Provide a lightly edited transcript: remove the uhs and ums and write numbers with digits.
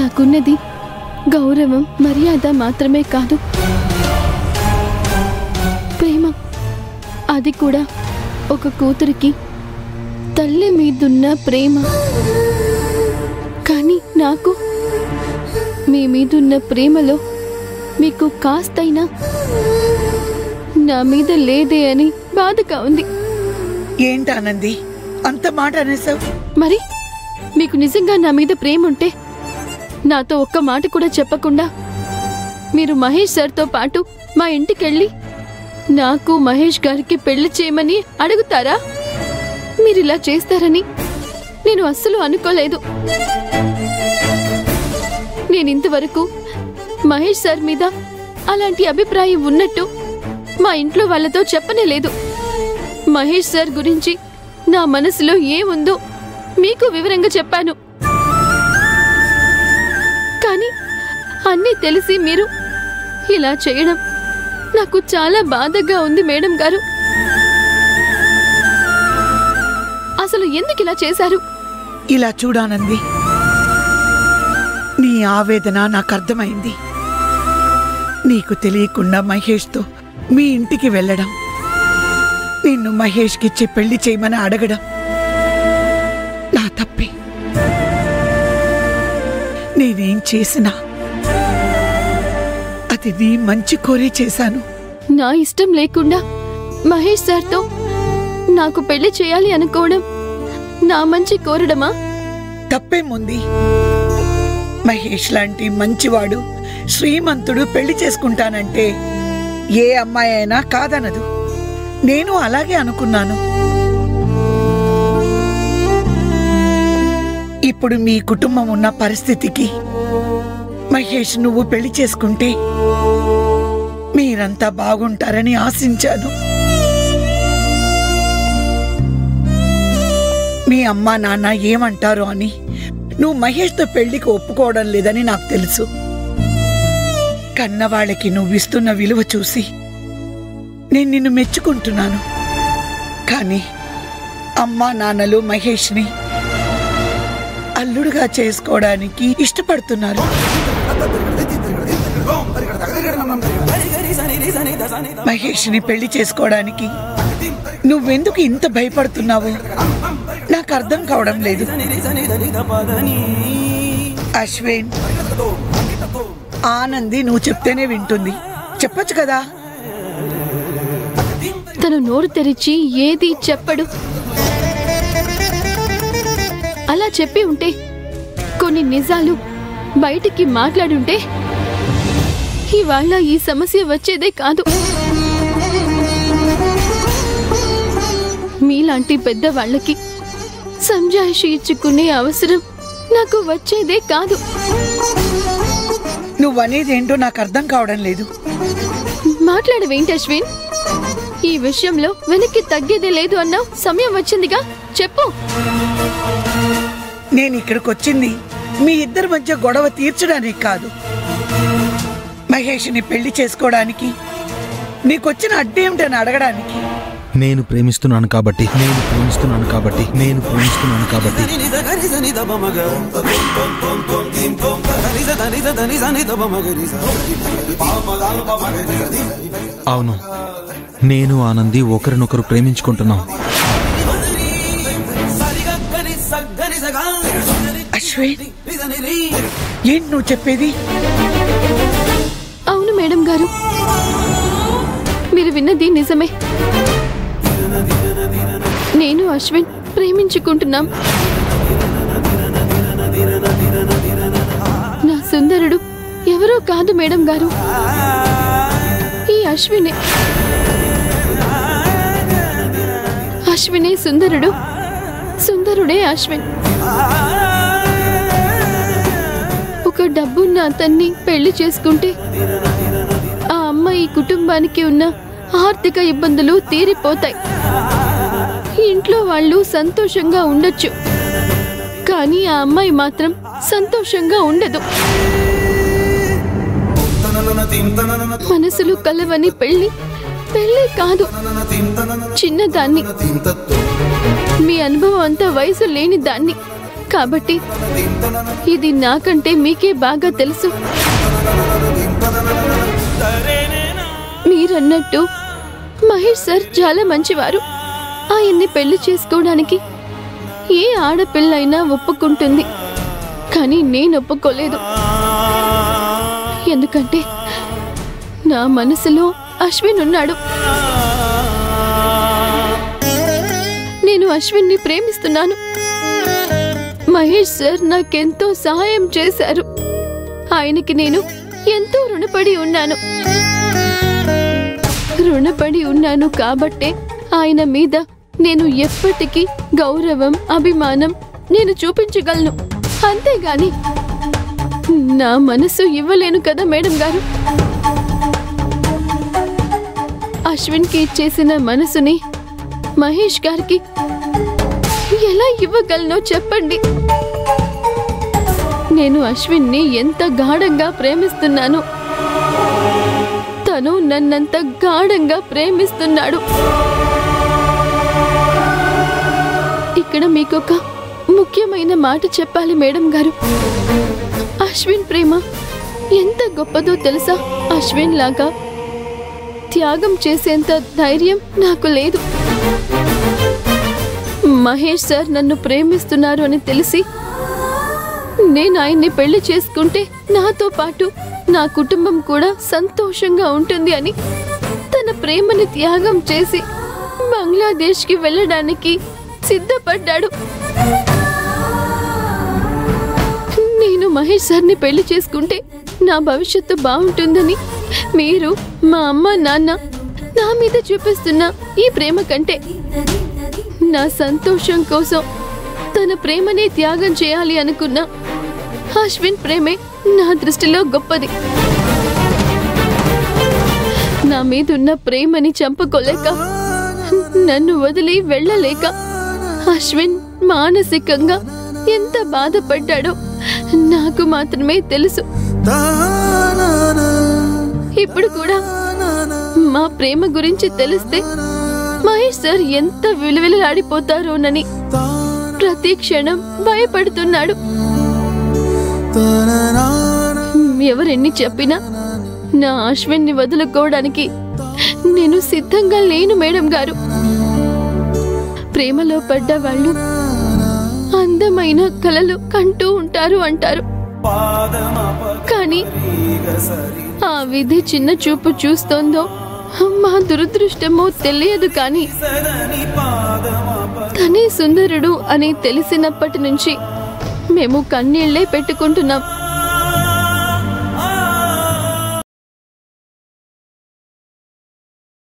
నాకున్నది గౌరవం, మర్యాద మాత్రమే కాదు, ప్రేమ. అది కూడా ఒక కూతురికి తల్లి మీదున్న ప్రేమ. కానీ నాకు మీ మీదున్న ప్రేమలో మీకు కాస్తైనా నా మీద లేదే అని బాధగా ఉంది. ఏంటానంది అంత మాట అనేసావు? మరి మీకు నిజంగా నా మీద ప్రేమ ఉంటే నాతో ఒక్క మాట కూడా చెప్పకుండా మీరు మహేష్ సార్తో పాటు మా ఇంటికెళ్ళి నాకు మహేష్ గారికి పెళ్లి చేయమని అడుగుతారా? మీరిలా చేస్తారని నేను అస్సలు అనుకోలేదు. నేనింతవరకు మహేష్ సార్ మీద అలాంటి అభిప్రాయం ఉన్నట్టు మా ఇంట్లో వాళ్ళతో చెప్పనే లేదు. మహేష్ సార్ గురించి నా మనసులో ఏముందో మీకు వివరంగా చెప్పాను. కానీ అన్నీ తెలిసి మీరు ఇలా చేయడం నాకు చాలా బాధగా ఉంది మేడం గారు. అసలు ఎందుకు ఇలా చేశారు? ఇలా చూడానంది, నీ ఆవేదన నాకు అర్థమైంది. నీకు తెలియకుండా మహేష్తో మీ ఇంటికి వెళ్ళడం, నిన్ను మహేష్కిచ్చి పెళ్లి చేయమని అడగడం నా తప్పే. నేనేం చేసినా అది నీ మంచి కోరి చేశాను. నా ఇష్టం లేకుండా మహేష్ సార్తో నాకు పెళ్లి చేయాలి అనుకోవడం నా మంచి కోరడమా? తప్పేముంది? మహేష్ లాంటి మంచివాడు, శ్రీమంతుడు పెళ్లి చేసుకుంటానంటే ఏ అమ్మాయి అయినా కాదనదు. నేను అలాగే అనుకున్నాను. ఇప్పుడు మీ కుటుంబం ఉన్న పరిస్థితికి మహేష్ నువ్వు పెళ్లి చేసుకుంటే మీరంతా బాగుంటారని ఆశించాను. మీ అమ్మా నాన్న ఏమంటారో అని నువ్వు మహేష్తో పెళ్లికి ఒప్పుకోవడం లేదని నాకు తెలుసు. కన్నవాళ్ళకి నువ్విస్తున్న విలువ చూసి నేను నిన్ను మెచ్చుకుంటున్నాను. కానీ అమ్మా నాన్నలు మహేష్ని అల్లుడుగా చేసుకోవడానికి ఇష్టపడుతున్నారు. మహేష్ని పెళ్లి చేసుకోవడానికి నువ్వెందుకు ఇంత భయపడుతున్నావు నాకు అర్థం కావడం లేదు. అశ్విన్, ఆనంది నువ్వు చెప్తేనే వింటుంది, చెప్పొచ్చు కదా. తను నోరు తెరిచి ఏది చెప్పడు. అలా చెప్పి ఉంటే, కొన్ని నిజాలు బయటికి మాట్లాడుంటే ఇవాళ ఈ సమస్య వచ్చేదే కాదు. మీలాంటి పెద్దవాళ్ళకి సంజాయిషి ఇచ్చుకునే అవసరం నాకు వచ్చేదే కాదు. నువ్వనేదేంటో నాకు అర్థం కావడం లేదు. మాట్లాడవేంటి అశ్విన్? ఈ విషయంలో వెనక్కి తగ్గేదే లేదు అన్నావు. సమయం వచ్చిందిగా, చెప్పు. నేను ఇక్కడికి వచ్చింది మీ ఇద్దరి మధ్య గొడవ తీర్చడానికి కాదు, మహేష్ని పెళ్లి చేసుకోవడానికి నీకొచ్చిన అడ్డేమిటని అడగడానికి. నేను ప్రేమిస్తున్నాను కాబట్టి, నేను ప్రేమిస్తున్నాను కాబట్టి, నేను ప్రేమిస్తున్నాను కాబట్టి. అవును, నేను ఆనంది ఒకరినొకరు ప్రేమించుకుంటున్నాం. అశ్విన్, ఏంటి నువ్వు చెప్పేది? అవును మేడం గారు, మీరు విన్నది నిజమే. నేను అశ్విన్ ప్రేమించుకుంటున్నాం. నా సుందరుడు ఎవరో కాదు మేడం గారు, ఈ అశ్వినే. అశ్వినే సుందరుడు, సుందరుడే అశ్విన్. ఒక డబ్బున్న అతన్ని పెళ్లి చేసుకుంటే ఆ అమ్మాయి కుటుంబానికి ఉన్న ఆర్థిక ఇబ్బందులు తీరిపోతాయి. ఇంట్లో వాళ్ళు సంతోషంగా ఉండొచ్చు, కానీ ఆ అమ్మాయి మాత్రం సంతోషంగా ఉండదు. మనసులు కలవని పెళ్లి కాదు, చిన్నదాన్ని. మీ అనుభవం అంతా వయసు లేని దాన్ని కాబట్టి ఇది నాకంటే మీకే బాగా తెలుసు. మీరన్నట్టు మహేష్ సార్ చాలా మంచివారు. ఆయన్ని పెళ్లి చేసుకోవడానికి ఏ ఆడపిల్లైనా ఒప్పుకుంటుంది. కానీ నేను ఒప్పుకోలేదు. ఎందుకంటే నా మనసులో అశ్విన్ ఉన్నాడు. నేను అశ్విన్ని ప్రేమిస్తున్నాను. మహేష్ సార్ నాకెంతో సహాయం చేశారు. ఆయనకి నేను ఎంతో రుణపడి ఉన్నాను కాబట్టే ఆయన మీద నేను ఎప్పటికీ గౌరవం, అభిమానం నేను చూపించగలను. అంతేగాని నా మనసు ఇవ్వలేను కదా మేడం గారు. అశ్విన్కి ఇచ్చేసిన మనసుని మహేష్ గారికి ఎలా ఇవ్వగలనో చెప్పండి. నేను అశ్విన్ని ఎంత గాఢంగా ప్రేమిస్తున్నాను, తను నన్నంత గాఢంగా ప్రేమిస్తున్నాడు. ఇక్కడ మీకొక ముఖ్యమైన మాట చెప్పాలి మేడం గారు. అశ్విన్ ప్రేమ ఎంత గొప్పదో తెలుసా? అశ్విన్ లాగా త్యాగం చేసేంత ధైర్యం నాకు లేదు. మహేష్ సార్ నన్ను ప్రేమిస్తున్నారు అని తెలిసి నేను ఆయన్ని పెళ్లి చేసుకుంటే నాతో పాటు నా కుటుంబం కూడా సంతోషంగా ఉంటుంది అని తన ప్రేమని త్యాగం చేసి బంగ్లాదేశ్కి వెళ్ళడానికి సిద్ధపడ్డాడు. నేను మహేష్ సార్ని పెళ్లి చేసుకుంటే నా భవిష్యత్తు బాగుంటుందని మీరు, మా అమ్మ నాన్న నా మీద చూపిస్తున్న ఈ ప్రేమ కంటే నా సంతోషం కోసం తన ప్రేమనే త్యాగం చేయాలి అనుకున్న అశ్విన్ ప్రేమే నా దృష్టిలో గొప్పది. నా మీదున్న ప్రేమని చంపుకోలేక, నన్ను వదిలి వెళ్ళలేక అశ్విన్ మానసికంగా ఎంత బాధపడ్డాడో నాకు మాత్రమే తెలుసు. ఇప్పుడు కూడా మా ప్రేమ గురించి తెలిస్తే మహేష్ సార్ ఎంత విలువిలాడిపోతారోనని ప్రతి క్షణం భయపడుతున్నాడు. ఎవరెన్ని చెప్పినా నా అశ్విన్ని వదులుకోవడానికి నేను సిద్ధంగా లేను మేడం గారు. ప్రేమలో పడ్డ వాళ్ళు అందమైన కలలు కంటూ ఉంటారు అంటారు. కానీ ఆ విధి చిన్న చూపు చూస్తోందో మా దురదృష్టమో తెలియదు. కానీ తనే సుందరుడు అని తెలిసినప్పటి నుంచి మేము కన్నీళ్లే పెట్టుకుంటున్నాం.